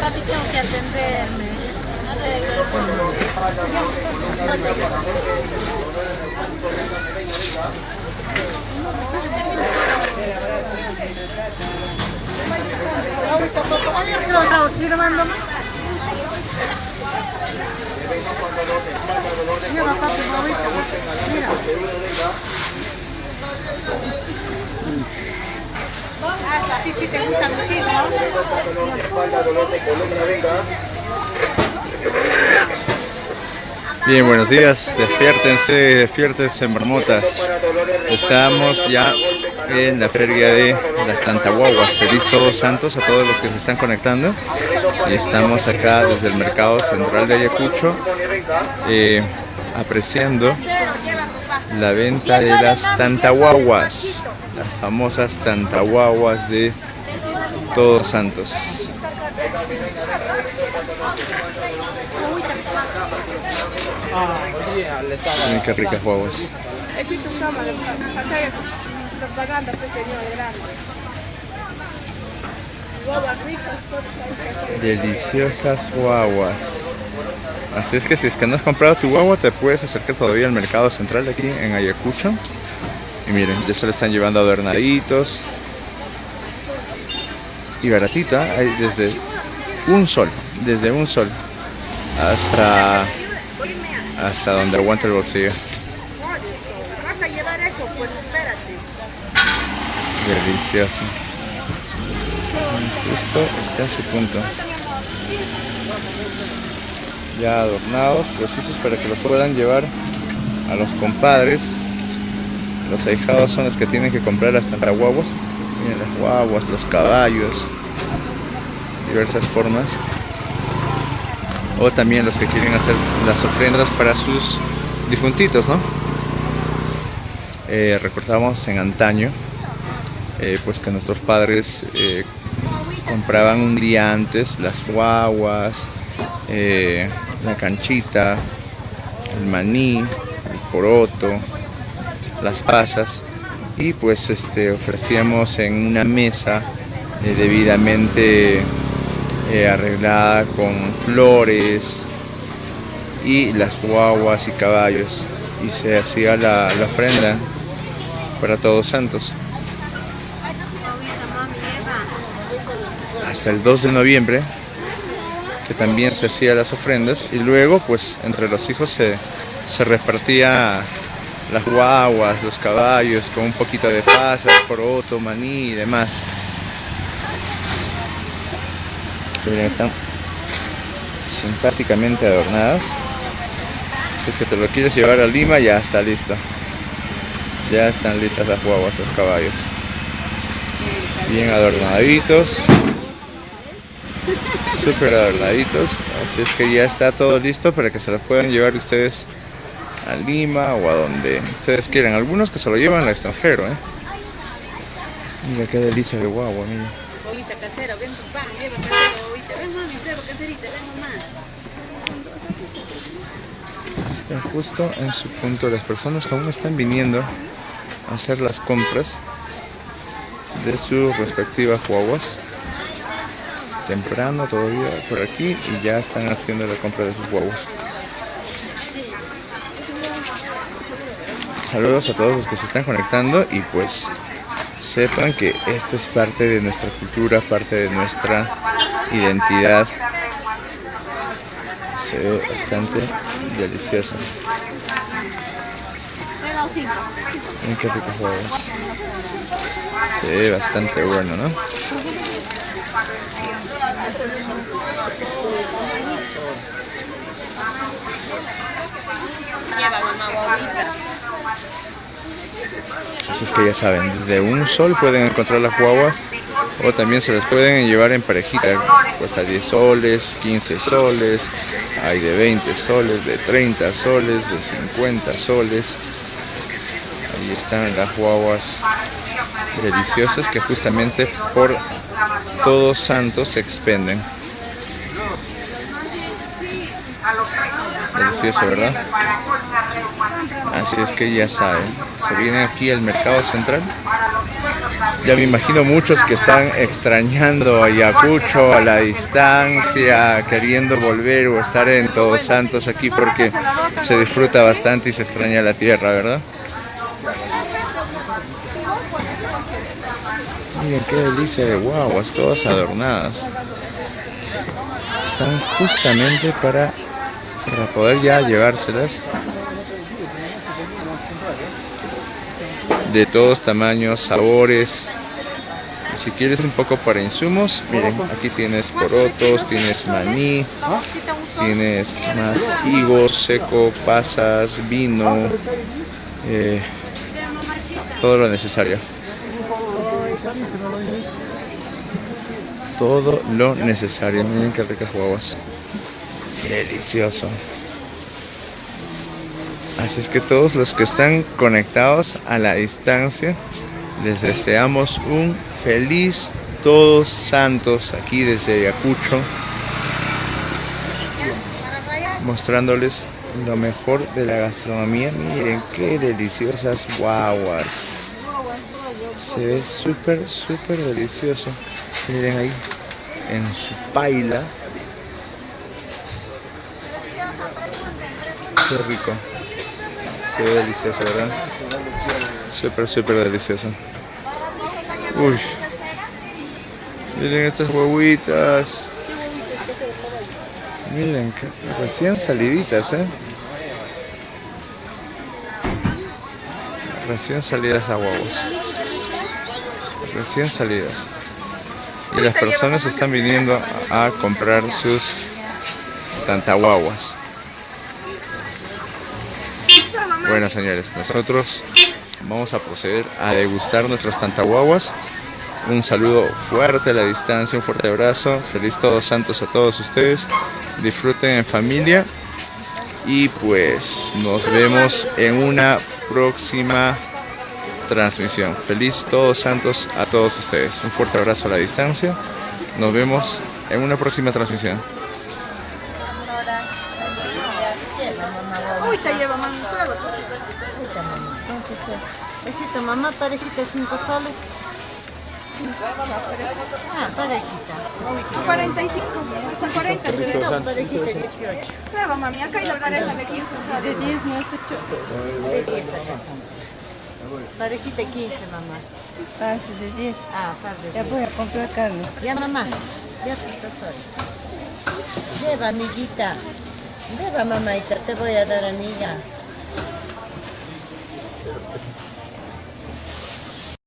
Papi, tengo que atenderme. Ah, sí, sí te gusta muchísimo. Bien, buenos días, despiértense marmotas. Estamos ya en la feria de las Tantahuaguas. Feliz Todos Santos a todos los que se están conectando. Y estamos acá desde el mercado central de Ayacucho, apreciando la venta de las Tantahuaguas, las famosas Tantahuaguas de Todos Santos. Miren qué ricas guaguas. Deliciosas guaguas. Así es que si es que no has comprado tu guagua, te puedes acercar todavía al mercado central de aquí en Ayacucho. Y miren, ya se le están llevando adornaditos. Y baratita, hay desde un sol hasta donde aguanta el bolsillo. ¿Vas a llevar eso? Pues espérate. Delicioso. Justo está en su punto. Ya adornados, precisos para que lo puedan llevar a los compadres. Los ahijados son los que tienen que comprar las tantahuaguas. Miren las guaguas, los caballos, diversas formas. O también los que quieren hacer las ofrendas para sus difuntitos, ¿no? Recordamos en antaño, pues que nuestros padres compraban un día antes las guaguas, la canchita, el maní, el poroto, las pasas, y pues ofrecíamos en una mesa debidamente arreglada con flores y las guaguas y caballos, y se hacía la ofrenda para Todos Santos hasta el 2 de noviembre, que también se hacían las ofrendas, y luego pues entre los hijos se repartía las guaguas, los caballos, con un poquito de pasas, poroto, maní y demás. Miren, están simpáticamente adornadas. Si es que te lo quieres llevar a Lima, ya está listo. Ya están listas las guaguas, los caballos. Bien adornaditos. Súper adornaditos. Así es que ya está todo listo para que se lo puedan llevar ustedes a Lima o a donde ustedes quieran. Algunos que se lo llevan al extranjero, Mira qué delicia de guagua, mira. Bolita casera, ven tu pan, lleva casero, bolita. Ven mami, cero caserita, ven mamá. Está justo en su punto. Las personas que aún están viniendo a hacer las compras de sus respectivas guaguas. Temprano todavía por aquí, y ya están haciendo la compra de sus guaguas. Saludos a todos los que se están conectando, y pues sepan que esto es parte de nuestra cultura, parte de nuestra identidad. Se ve bastante delicioso. Miren qué ricos huevos. Se ve bastante bueno, ¿no? Lleva mamá bobita. Así es que ya saben, desde un sol pueden encontrar las guaguas, o también se las pueden llevar en parejita, pues a 10 soles, 15 soles, hay de 20 soles, de 30 soles, de 50 soles. Ahí están las guaguas deliciosas que justamente por Todos Santos se expenden. Delicioso, ¿verdad? Así es que ya saben, se viene aquí al mercado central Ya me imagino muchos que están extrañando a Ayacucho, a la distancia, queriendo volver o estar en Todos Santos aquí porque se disfruta bastante y se extraña la tierra, ¿verdad? Miren qué delicia de guaguas, todas adornadas. Están justamente para poder ya llevárselas. De todos tamaños, sabores. Y si quieres un poco para insumos, miren, aquí tienes porotos, tienes maní, tienes ¿qué más? Higos seco, pasas, vino, todo lo necesario. Todo lo necesario. Miren qué ricas guaguas. Delicioso. Así es que todos los que están conectados a la distancia, les deseamos un feliz Todos Santos aquí desde Ayacucho, mostrándoles lo mejor de la gastronomía. Miren qué deliciosas guaguas. Se ve súper, súper delicioso. Miren ahí en su paila. Qué rico. Se ve delicioso, ¿verdad? Súper, súper delicioso. Uy. Miren estas huevitas. Miren, que recién saliditas, ¿eh? Recién salidas las huevos. Recién salidas. Y las personas están viniendo a comprar sus tantahuaguas. Bueno, señores, nosotros vamos a proceder a degustar nuestras tantahuaguas. Un saludo fuerte a la distancia, un fuerte abrazo. Feliz Todos Santos a todos ustedes. Disfruten en familia. Y pues nos vemos en una próxima transmisión. Feliz Todos Santos a todos ustedes. Un fuerte abrazo a la distancia. Nos vemos en una próxima transmisión. Uy, te lleva, mamá. Esta mamá, parejita 5 soles. Ah, parejita. 45, hasta 40. No, parejita 18. Prueba, mami, acá hay la pareja de 15. De 10 no es 8. De 10 acá están. Parejita 15, mamá. Pase de 10. Ah, par de 10. Ya voy a comprar carne. Ya, mamá. Ya 5 soles. Lleva, amiguita. Lleva, mamáita, te voy a dar, amiga.